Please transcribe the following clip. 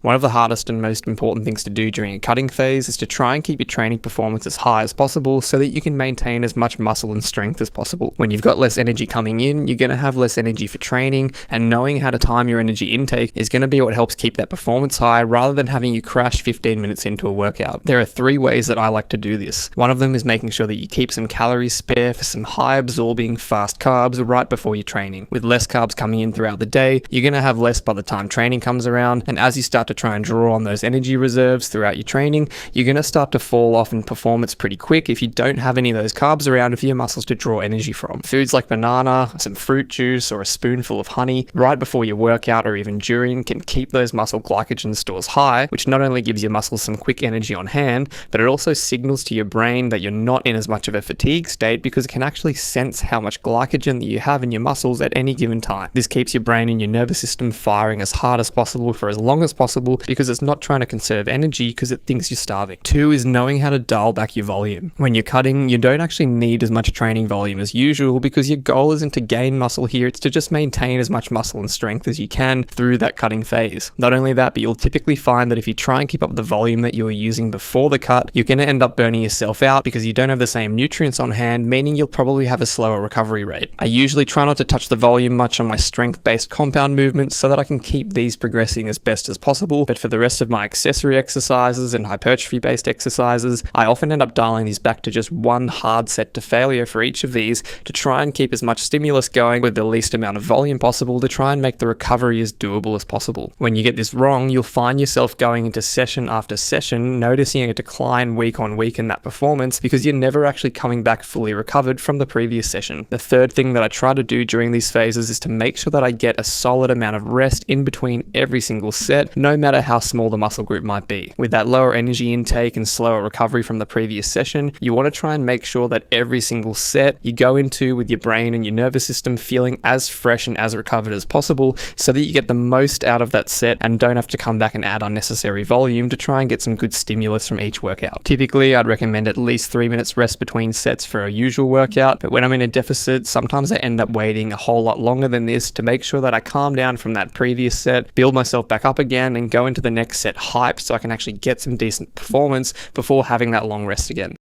One of the hardest and most important things to do during a cutting phase is to try and keep your training performance as high as possible so that you can maintain as much muscle and strength as possible. When you've got less energy coming in, you're going to have less energy for training, and knowing how to time your energy intake is going to be what helps keep that performance high rather than having you crash 15 minutes into a workout. There are 3 ways that I like to do this. One of them is making sure that you keep some calories spare for some high absorbing fast carbs right before your training. With less carbs coming in throughout the day, you're going to have less by the time training comes around, and as you start to try and draw on those energy reserves throughout your training, you're going to start to fall off in performance pretty quick if you don't have any of those carbs around for your muscles to draw energy from. Foods like banana, some fruit juice, or a spoonful of honey right before your workout or even during can keep those muscle glycogen stores high, which not only gives your muscles some quick energy on hand, but it also signals to your brain that you're not in as much of a fatigue state because it can actually sense how much glycogen that you have in your muscles at any given time. This keeps your brain and your nervous system firing as hard as possible for as long as possible because it's not trying to conserve energy because it thinks you're starving. 2 is knowing how to dial back your volume. When you're cutting, you don't actually need as much training volume as usual because your goal isn't to gain muscle here, it's to just maintain as much muscle and strength as you can through that cutting phase. Not only that, but you'll typically find that if you try and keep up the volume that you were using before the cut, you're going to end up burning yourself out because you don't have the same nutrients on hand, meaning you'll probably have a slower recovery rate. I usually try not to touch the volume much on my strength-based compound movements so that I can keep these progressing as best as possible, but for the rest of my accessory exercises and hypertrophy-based exercises, I often end up dialing these back to just one hard set to failure for each of these to try and keep as much stimulus going with the least amount of volume possible to try and make the recovery as doable as possible. When you get this wrong, you'll find yourself going into session after session, noticing a decline week on week in that performance because you're never actually coming back fully recovered from the previous session. The third thing that I try to do during these phases is to make sure that I get a solid amount of rest in between every single set, no matter how small the muscle group might be. With that lower energy intake and slower recovery from the previous session, you want to try and make sure that every single set you go into with your brain and your nervous system feeling as fresh and as recovered as possible so that you get the most out of that set and don't have to come back and add unnecessary volume to try and get some good stimulus from each workout. Typically, I'd recommend at least 3 minutes rest between sets for a usual workout, but when I'm in a deficit, sometimes I end up waiting a whole lot longer than this to make sure that I calm down from that previous set, build myself back up again, and go into the next set hyped so I can actually get some decent performance before having that long rest again.